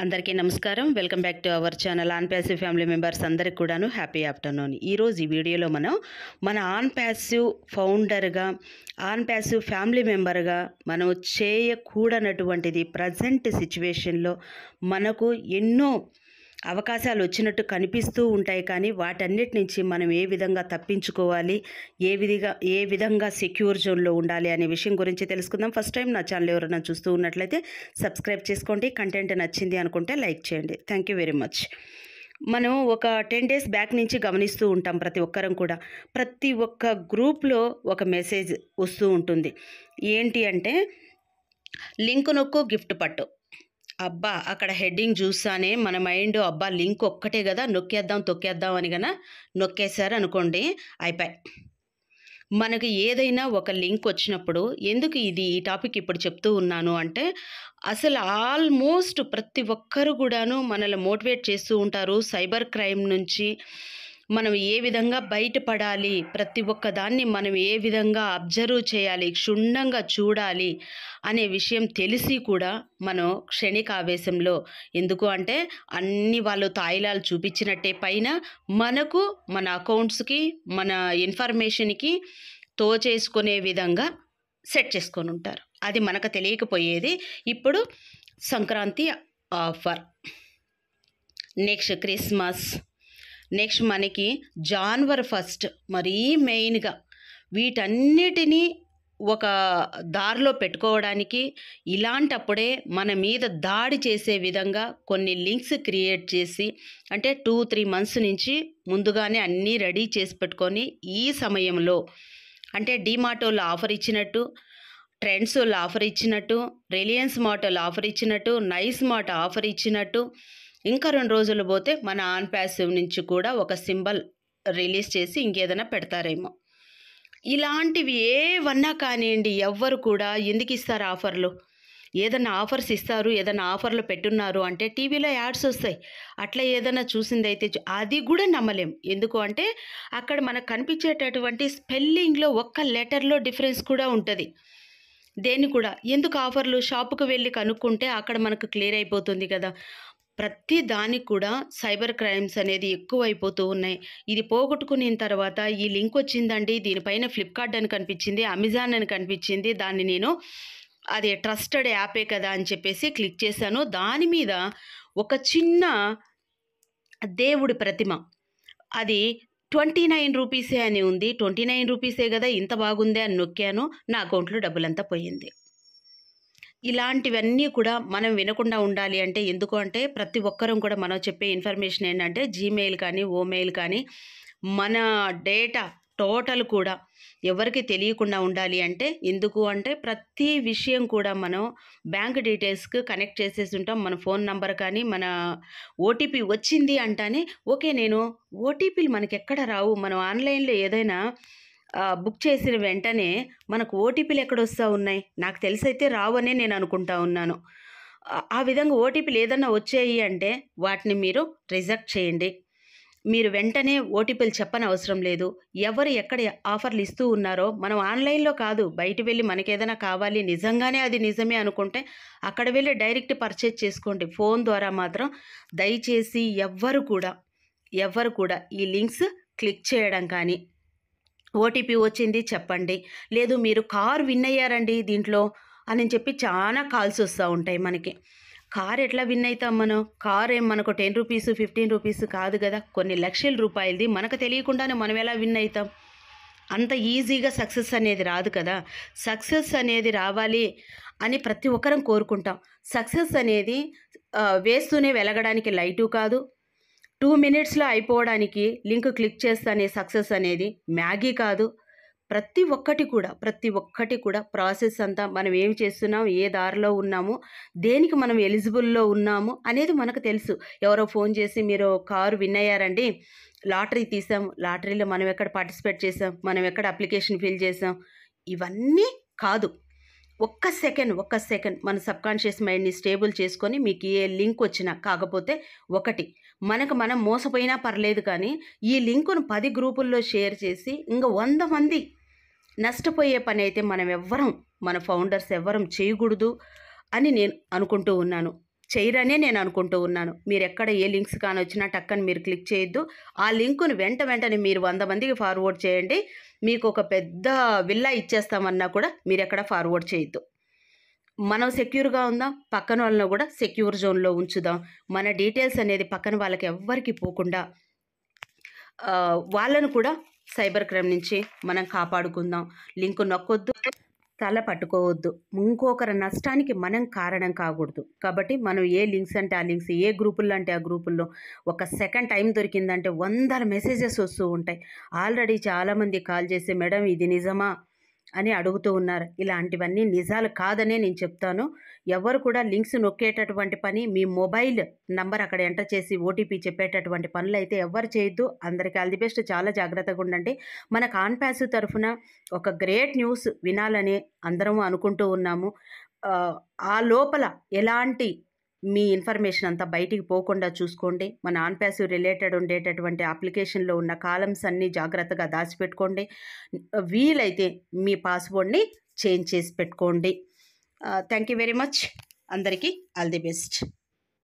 అందరికీ నమస్కారం. Welcome back to our channel on passive family members అందరికి కూడాను హ్యాపీ ఆఫ్టర్నూన్. ఈరోజు ఈ వీడియోలో మనం మన ఆన్ ప్యాసివ్ ఫౌండర్గా, ఆన్ ప్యాసివ్ ఫ్యామిలీ మెంబర్గా మనం చేయకూడనటువంటిది ప్రజెంట్ సిచ్యువేషన్లో మనకు ఎన్నో అవకాశాలు వచ్చినట్టు కనిపిస్తూ ఉంటాయి, కానీ వాటన్నిటి నుంచి మనం ఏ విధంగా తప్పించుకోవాలి, ఏ విధంగా సెక్యూర్ జోన్లో ఉండాలి అనే విషయం గురించి తెలుసుకుందాం. ఫస్ట్ టైం నా ఛానల్ ఎవరైనా చూస్తూ ఉన్నట్లయితే సబ్స్క్రైబ్ చేసుకోండి. కంటెంట్ నచ్చింది అనుకుంటే లైక్ చేయండి. Thank you very much. మనం ఒక 10 days బ్యాక్ నుంచి గమనిస్తూ ఉంటాం, ప్రతి ఒక్కరం కూడా ప్రతి ఒక్క గ్రూప్లో ఒక మెసేజ్ వస్తూ ఉంటుంది. ఏంటి అంటే, లింక్ నొక్కు గిఫ్ట్ పట్టు. అబ్బా, అక్కడ హెడ్డింగ్ చూస్తానే మన మైండ్ అబ్బా లింక్ ఒక్కటే కదా, నొక్కేద్దాం తొక్కేద్దాం అని కన్నా నొక్కేశారు అనుకోండి, అయిపోయి. మనకి ఏదైనా ఒక లింక్ వచ్చినప్పుడు ఎందుకు ఈ టాపిక్ ఇప్పుడు చెప్తూ ఉన్నాను అంటే, అసలు ఆల్మోస్ట్ ప్రతి ఒక్కరు కూడాను మనల్ని మోటివేట్ చేస్తూ ఉంటారు. సైబర్ క్రైమ్ నుంచి మనం ఏ విధంగా బయటపడాలి, ప్రతి ఒక్క దాన్ని మనం ఏ విధంగా అబ్జర్వ్ చేయాలి, క్షుణ్ణంగా చూడాలి అనే విషయం తెలిసి కూడా మనం క్షణికావేశంలో, ఎందుకు అంటే అన్ని వాళ్ళు తాయిలాలు చూపించినట్టే పైన మనకు మన అకౌంట్స్కి మన ఇన్ఫర్మేషన్కి తోచేసుకునే విధంగా సెట్ చేసుకొని ఉంటారు. అది మనకు తెలియకపోయేది. ఇప్పుడు Sankranti offer, next Christmas, next మనకి January 1 మరీ మెయిన్గా వీటన్నిటినీ ఒక దారిలో పెట్టుకోవడానికి, ఇలాంటప్పుడే మన మీద దాడి చేసే విధంగా కొన్ని లింక్స్ క్రియేట్ చేసి, అంటే 2-3 months నుంచి ముందుగానే అన్నీ రెడీ చేసి పెట్టుకొని, ఈ సమయంలో అంటే డీమార్ట్ వాళ్ళు ఆఫర్ ఇచ్చినట్టు, ట్రెండ్స్ వాళ్ళు ఆఫర్ ఇచ్చినట్టు, రిలయన్స్ మార్ట్ వాళ్ళు ఆఫర్ ఇచ్చినట్టు, నైస్ మార్ట్ ఆఫర్ ఇచ్చినట్టు, ఇంకా 2 రోజులు పోతే మన ఆన్ ప్యాసివ్ నుంచి కూడా ఒక సింబల్ రిలీజ్ చేసి ఇంకేదైనా పెడతారేమో. ఇలాంటివి ఏవన్నా కానివ్వండి, ఎవ్వరు కూడా ఎందుకు ఇస్తారు ఆఫర్లు? ఏదన్నా ఆఫర్స్ ఇస్తారు, ఏదైనా ఆఫర్లు పెట్టున్నారు అంటే టీవీలో యాడ్స్ వస్తాయి. అట్లా ఏదైనా చూసిందైతే అది కూడా నమ్మలేం. ఎందుకు అంటే అక్కడ మనకు కనిపించేటటువంటి స్పెల్లింగ్లో ఒక్క లెటర్లో డిఫరెన్స్ కూడా ఉంటుంది. దేన్ని కూడా ఎందుకు ఆఫర్లు, షాపుకు వెళ్ళి కనుక్కుంటే అక్కడ మనకు క్లియర్ అయిపోతుంది కదా. ప్రతి దానికి కూడా సైబర్ క్రైమ్స్ అనేది ఎక్కువైపోతూ ఉన్నాయి. ఇది పోగొట్టుకున్న తర్వాత ఈ లింక్ వచ్చిందండి, దీనిపైన ఫ్లిప్కార్ట్ అని కనిపించింది, అమెజాన్ అని కనిపించింది, దాన్ని నేను అది ట్రస్టెడ్ యాపే కదా అని చెప్పేసి క్లిక్ చేశాను. దాని మీద ఒక చిన్న దేవుడి ప్రతిమ, అది 29 రూపీసే అని ఉంది. 29 రూపీసే కదా, ఇంత బాగుందే అని నొక్కాను. నా అకౌంట్లో డబ్బులంతా పోయింది. ఇలాంటివన్నీ కూడా మనం వినకుండా ఉండాలి అంటే, ఎందుకు అంటే ప్రతి ఒక్కరం కూడా మనం చెప్పే ఇన్ఫర్మేషన్ ఏంటంటే, జీమెయిల్ కానీ ఓమెయిల్ కానీ మన డేటా టోటల్ కూడా ఎవరికి తెలియకుండా ఉండాలి అంటే, ఎందుకు అంటే ప్రతి విషయం కూడా మనం బ్యాంక్ డీటెయిల్స్కి కనెక్ట్ చేసేసి ఉంటాం. మన ఫోన్ నంబర్ కానీ మన ఓటీపీ వచ్చింది అంటానే ఓకే, నేను ఓటీపీలు మనకి ఎక్కడ రావు. మనం ఆన్లైన్లో ఏదైనా బుక్ చేసిన వెంటనే మనకు ఓటీపీలు ఎక్కడొస్తూ ఉన్నాయి, నాకు తెలిసైతే రావనే నేను అనుకుంటా ఉన్నాను. ఆ విధంగా ఓటీపీలు ఏదన్నా వచ్చాయి అంటే వాటిని మీరు రిజెక్ట్ చేయండి. మీరు వెంటనే ఓటీపీలు చెప్పని అవసరం లేదు. ఎవరు ఎక్కడ ఆఫర్లు ఇస్తూ ఉన్నారో మనం ఆన్లైన్లో కాదు, బయట వెళ్ళి మనకేదైనా కావాలి, నిజంగానే అది నిజమే అనుకుంటే అక్కడ వెళ్ళి డైరెక్ట్ పర్చేజ్ చేసుకోండి. ఫోన్ ద్వారా మాత్రం దయచేసి ఎవ్వరు కూడా ఈ లింక్స్ క్లిక్ చేయడం కానీ, ఓటీపీ వచ్చింది చెప్పండి, లేదు మీరు కార్ విన్ అయ్యారండి దీంట్లో అని చెప్పి చాలా కాల్స్ వస్తూ ఉంటాయి మనకి. కార్ ఎట్లా విన్ అవుతాం మనం? కార్ ఏం మనకు 10 రూపీస్ 15 రూపీస్ కాదు కదా, కొన్ని లక్షల రూపాయలది. మనకు తెలియకుండానే మనం ఎలా విన్ అవుతాం? అంత ఈజీగా సక్సెస్ అనేది రాదు కదా. సక్సెస్ అనేది రావాలి అని ప్రతి ఒక్కరం కోరుకుంటాం. సక్సెస్ అనేది వేస్తూనే వెలగడానికి లైటు కాదు, 2 minutesలో అయిపోవడానికి లింక్ క్లిక్ చేస్తానే సక్సెస్ అనేది మ్యాగీ కాదు. ప్రతి ఒక్కటి కూడా ప్రాసెస్ అంతా మనం ఏం చేస్తున్నాం, ఏ దారిలో ఉన్నాము, దేనికి మనం ఎలిజిబుల్లో ఉన్నాము అనేది మనకు తెలుసు. ఎవరో ఫోన్ చేసి మీరు కారు విన్ అయ్యారండి, లాటరీ తీసాం, లాటరీలో మనం ఎక్కడ పార్టిసిపేట్ చేసాం, మనం ఎక్కడ అప్లికేషన్ ఫిల్ చేసాం, ఇవన్నీ కాదు. ఒక్క సెకండ్ మన సబ్కాన్షియస్ మైండ్ని స్టేబుల్ చేసుకొని మీకు ఏ లింక్ వచ్చినా, కాకపోతే మనం మోసపోయినా పర్లేదు, కానీ ఈ లింకును 10 గ్రూపుల్లో షేర్ చేసి ఇంకా 100 మంది నష్టపోయే పని అయితే మన ఫౌండర్స్ ఎవ్వరం చేయకూడదు అని నేను అనుకుంటూ ఉన్నాను. చేయరనే నేను అనుకుంటూ ఉన్నాను. మీరు ఎక్కడ ఏ లింక్స్ కానీ వచ్చినా టక్కని మీరు క్లిక్ చేయొద్దు. ఆ లింకును వెంటనే మీరు 100 మందికి ఫార్వర్డ్ చేయండి. మీకు ఒక పెద్ద విల్లా ఇచ్చేస్తామన్నా కూడా మీరు ఎక్కడ ఫార్వర్డ్ చేయొద్దు. మనం సెక్యూర్గా ఉందాం, పక్కన వాళ్ళను కూడా సెక్యూర్ జోన్లో ఉంచుదాం. మన డీటెయిల్స్ అనేది పక్కన వాళ్ళకి ఎవ్వరికి పోకుండా వాళ్ళను కూడా సైబర్ క్రైమ్ నుంచి మనం కాపాడుకుందాం. లింకు నొక్కొద్దు, తల పట్టుకోవద్దు. ఇంకొకరి నష్టానికి మనం కారణం కాకూడదు. కాబట్టి మనం ఏ లింక్స్ అంటే ఆ లింక్స్, ఏ గ్రూపుల్లో అంటే ఆ గ్రూపుల్లో ఒక సెకండ్ టైం దొరికిందంటే వందల మెసేజెస్ వస్తూ ఉంటాయి. ఆల్రెడీ చాలామంది కాల్ చేసి మేడం ఇది నిజమా అని అడుగుతూ ఉన్నారు. ఇలాంటివన్నీ నిజాలు కాదనే నేను చెప్తాను. ఎవరు కూడా లింక్స్ నొక్కేటటువంటి పని, మీ మొబైల్ నంబర్ అక్కడ ఎంటర్ చేసి ఓటీపీ చెప్పేటటువంటి పనులు అయితే ఎవ్వరు చేయొద్దు. అందరికీ ఆల్ ది బెస్ట్. చాలా జాగ్రత్తగా ఉండండి. మనకు ఆన్ ప్యాసివ్ తరఫున ఒక గ్రేట్ న్యూస్ వినాలని అందరం అనుకుంటూ ఉన్నాము. ఆ లోపల ఎలాంటి మీ ఇన్ఫర్మేషన్ అంతా బయటికి పోకుండా చూసుకోండి. మన ఆన్ ప్యాసివ్ రిలేటెడ్ ఉండేటటువంటి అప్లికేషన్లో ఉన్న కాలమ్స్ అన్నీ జాగ్రత్తగా దాచిపెట్టుకోండి. వీలైతే మీ పాస్వర్డ్ని చేంజ్ చేసి పెట్టుకోండి. Thank you very much. అందరికీ ఆల్ ది బెస్ట్.